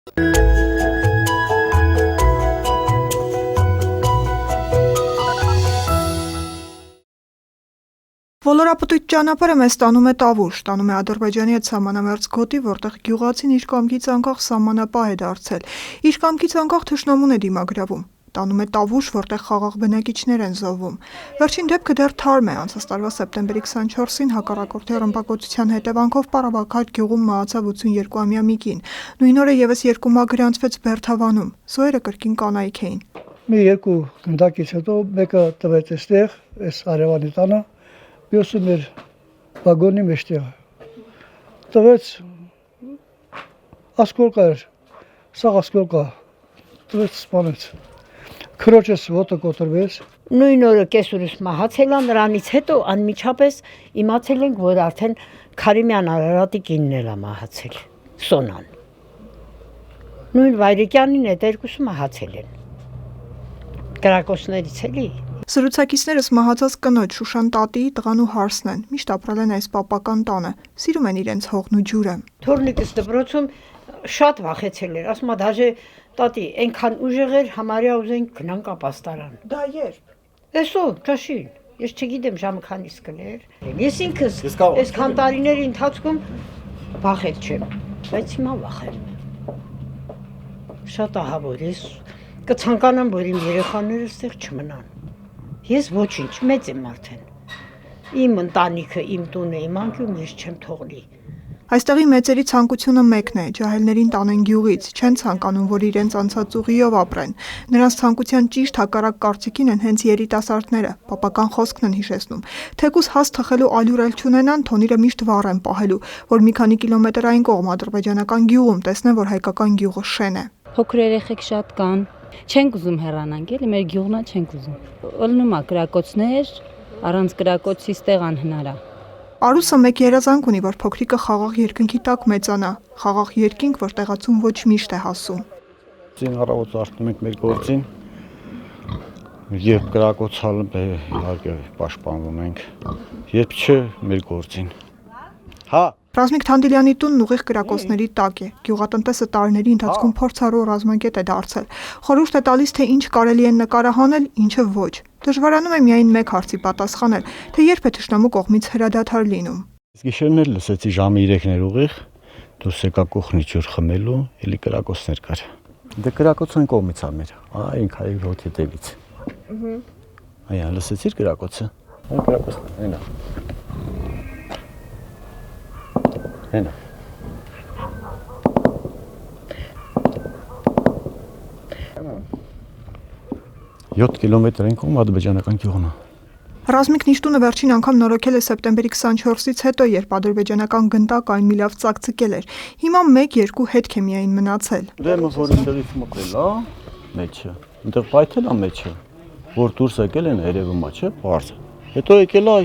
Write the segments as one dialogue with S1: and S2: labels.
S1: Ոլորապտույտ ճանապարհը մեզ տանում է Տավուշ, տանում է Ադրբեջանի հետ սահմանամերձ գոտի, որտեղ գյուղացին իր կամքից անկախ սահմանապահ է դարձել։ Իր կամքից անկախ թշնամուն է դիմագրավում։ Տանում է Տավուշ, որտեղ խաղաղ բնակիչներ են զոհվում։ Վերջին դեպքը դեռ թարմ է, անցած տարվա սեպտեմբերի 24-ին հակառակորդի ռմբակոծության հետևանքով Պարավաքար գյուղում մահացավ 82-ամյա մի կին։ Նույն օրը եւս 2 մահ գրանցվեց Բերդավանում։ Զոհերը կրկին կանայք էին։
S2: Մի երկու գնդակից հետո մեկը տվեց այստեղ, այս Արևանի տանը, մյուսը մեր վագոնի մեջտեղը։ Տվեց ասկոլկա էր, սաղ ասկոլկա, տվեց սպանեց։ Քրոջս ոտը կոտրվեց։
S3: Նույն օրը կեսուրս մահացել է, նրանից հետո անմիջապես իմացել ենք, որ արդեն Քարիմյան Արարատի կինն էլ է մահացել, Սոնան։ Նույն Վայրիկյանին այդ երկուսը մահացել են։ Կրակոցներից էլի։
S1: Սրուցակիցներս մահացած կնոջ Շուշան տատիի տղան ու հարսն են, միշտ ապրել են այս պապական տանը, սիրում են իրենց հողն ու ջուրը։
S3: Թորնիկս դպրոցում շատ վախեցել էր, ասում է դաժե տատի, այնքան ուժեղ էր, համարյա ուզենք գնանք ապաստարան։
S1: Դա երբ։
S3: Էսօր, ճաշին, ես չգիտեմ ժամը քանիս կներ։ Ես ինքս այսքան տարիների ընթացքում վախել չեմ, բայց հիմա վախեմ։ Շատ ահավոր ես կցանկանամ, որ իմ երեխաները ստեղ չմնան։ Ես ոչինչ, մեծ եմ արդեն։ Իմ ընտանիքը, իմ տունը, իմ անկյունը ես չեմ թողնի։
S1: Այստեղի մեծերի ցանկությունը մեկն է՝ ջահելներին տանեն գյուղից, չեն ցանկանում, որ իրենց անցած ուղիով ապրեն։ Նրանց ցանկության ճիշտ հակառակ կարծիքին են հենց երիտասարդները, պապական խոսքն են հիշեցնում։ Թեկուզ հաստ թխելու ալյուր էլ չունենան, թոնիրը միշտ վառ են պահելու, որ մի քանի կիլոմետր այն կողմ ադրբեջանական գյուղում տեսնեն, որ հայկական գյուղը շեն է։
S4: Փոքր երեխեք շատ կան, չենք ուզում հեռանանք, էլի մեր գյուղնա չենք ուզում։ Ոլնում է կրակոցներ, առանց կրակոցի ստեղ անհնար է։
S1: Արուսը մեկ երազանք ունի, որ փոքրիկը խաղաղ երկնքի տակ մեծանա, խաղաղ երկինք, որ տեղացում ոչ միշտ է հասում։
S5: Ձին առավոտ արթնում ենք մեր գործին, երբ կրակոցալ իհարկե պաշտպանվում ենք, երբ չէ մեր գործին։ Հա։
S1: Ռազմիկ Թանդիլյանի տունն ուղիղ կրակոցների տակ է։ Գյուղատնտեսը տարիների ընթացքում փորձառու ռազմագետ է դարձել։ Խորհուրդ է տալիս, թե ինչ կարելի է նկարահանել, ինչը ոչ։ Դժվարանում է միայն մեկ հարցի պատասխանել, թե երբ է թշնամու կողմից հրադադար լինում։
S5: Գիշերն էլ լսեցի ժամը 3-ներ ուղիղ, դուրս եկա կողմի ջուր խմելու, էլի կրակոցներ կար։ Դե կրակոցն կողմից ա մեր, այն քայլ հոտ հետևից։ Այա, լսեցիր կրակոցը։ Այն կրակոցն այնա։ Հենա։ 7 կիլոմետր են կողմ ադրբեջանական գյուղն է։
S1: Ռազմիկն իր տունը վերջին անգամ նորոգել է սեպտեմբերի 24-ից հետո, երբ ադրբեջանական գնդակ այն մի լավ ծակծկել էր։ Հիմա 1-2 հետք է միայն մնացել։
S5: Դեմը որ ընդերից մտել է, մեջը։ Այնտեղ պայթել է մեջը, որ դուրս եկել են երևում է, չէ՞, բարձ։ Հետո եկել է,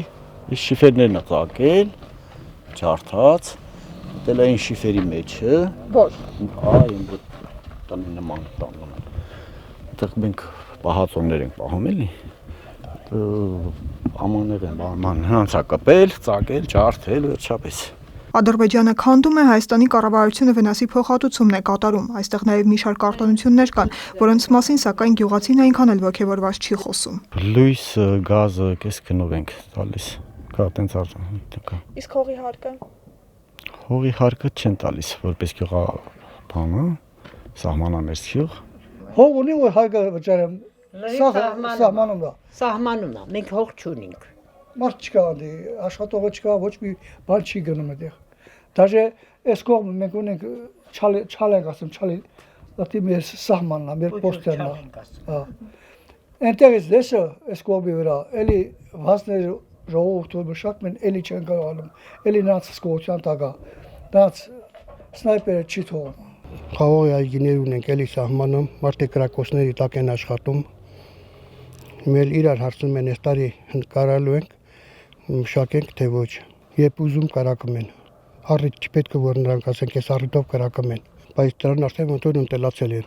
S5: այս շիֆերներն է ծակել, ջարդած, դել այն շիֆերի մեջը։ Ոչ։ Այն տանի նման տանում։ Այդտեղ մենք պահածոներ ենք պահում էլի։ Ամաններ են բան հնանց է կպել, ծակել, ջարդել, վերջապես։
S1: Ադրբեջանը քանդում է, Հայաստանի կառավարությունը վնասի փոխհատուցումն է կատարում։ Այստեղ նաև մի շարք արտոնություններ կան, որոնց մասին սակայն գյուղացին այնքան էլ ոգևորված չի խոսում։
S5: Լույս, գազը, կես գնով ենք տալիս։ Կա տենց արտոնություն։
S1: Իսկ հողի հարկը։
S5: Հողի հարկը չեն տալիս, որպես գյուղա բանը, սահմանամերձ գյուղ։
S2: Հող ունի, որ հարկը վճարեմ։ Սահմանում է։
S3: Սահմանում է, մենք հող չունենք։
S2: Մարդ չկա, աշխատողը չկա, ոչ մի բան չի գնում այդտեղ։ Դաժե այս կողմը մենք ունենք չալենք ասեմ, չալի, դատի մեր սահմանն է, մեր պոստերն է։ Հա։ Այնտեղից դեսը այս կողմի վրա, էլի վազներ ժողովուրդը մշակում են, էլի չեն կարողանում, էլի նրանց հսկողության տակ է։ Նրանց սնայպերը չի թողնում։ Խաղողի այգիներ ունենք, էլի սահմանում, մարդիկ կրակոցների տակ են աշխատում։ Մեր իրար հարցնում են, այս տարի կարալու ենք, մշակենք, թե ոչ։ Երբ ուզում կրակում են։ Առիթ չպետք է որ նրանք ասենք, այս առիթով կրակում են, բայց դրան արդեն ոնց որ ընտելացել են։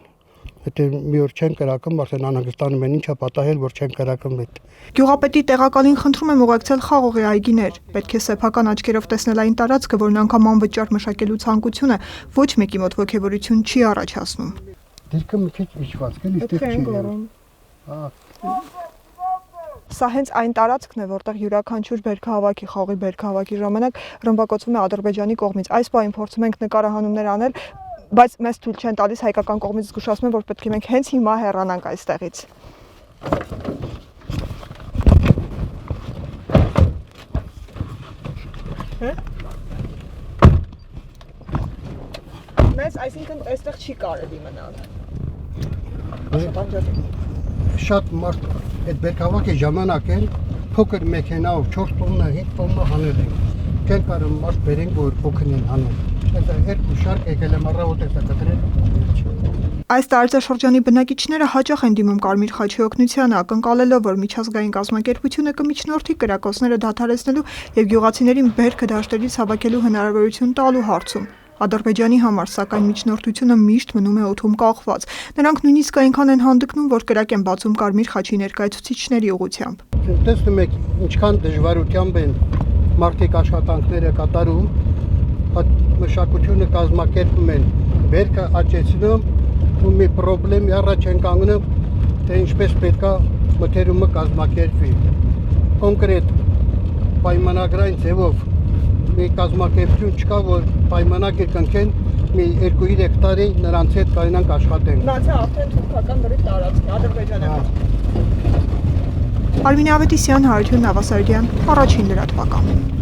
S6: Եթե մի օր չեն կրակում, արդեն անհանգստանում են, ինչա պատահել, որ չեն կրակում այդ։
S1: Գյուղապետի տեղակալին խնդրում եմ ուղեկցել խաղողի այգիներ։ Պետք է սեփական աչքերով տեսնել այն տարածքը, որն անգամ անվճար մշակելու ցանկությունը ոչ մեկի մոտ ոգևորություն չի առաջացնում։
S6: Դիրքը մի քիչ իջված է, այստեղ չի։
S1: Սա հենց այն տարածքն է, որտեղ յուրաքանչյուր բերքահավաքի, խաղի բերքահավաքի ժամանակ ռմբակոծվում է Ադրբեջանի կողմից։ Այս պահին փորձում ենք նկարահանումներ անել, բայց մեզ թույլ չեն տալիս հայկական կողմից զգուշացնում են, որ պետք է մենք հենց հիմա հեռանանք այստեղից։ Մեզ այսինքն այստեղ չի կարելի մնալ։
S6: Շատ մարդ այդ բերքահավաքի ժամանակ են փոքր մեքենայով 4 տոննա, 5 տոննա հանել են։ Չեն կարող մարդ բերենք, որ փոքրին հանեն։ Այս երկու շարք եկել եմ առավոտ էսա կտրել։
S1: Այս տարածաշրջանի բնակիչները հաճախ են դիմում Կարմիր խաչի օգնությանը, ակնկալելով, որ միջազգային կազմակերպությունը կմիջնորդի կրակոցները դադարեցնելու եւ գյուղացիներին բերքը դաշտերից հավաքելու հնարավորություն տալու հարցում։ Ադրբեջանի համար, սակայն միջնորդությունը միշտ մնում է օդում կախված։ Նրանք նույնիսկ այնքան են հանդգնում, որ կրակ են բացում Կարմիր խաչի ներկայացուցիչների ուղղությամբ։
S6: Տեսնում եք, ինչքան դժվարությամբ են մարդիկ աշխատանքները կատարում, մշակությունը կազմակերպում են, բերքը աճեցնում ու մի խնդրեմ առաջ են կանգնում, թե ինչպես պետքա մթերումը կազմակերպվի։ Կոնկրետ պայմանագրային ձևով մի կազմակերպություն չկա, որ պայմանագիր կնքեն մի 2-3 տարի նրանց հետ կայնանք աշխատենք։
S1: Մնացա արդեն թուրքական դրի տարածքն Ադրբեջանի։ Արմինե Ավետիսյան, Հարություն Նավասարդյան, Առաջին լրատվական։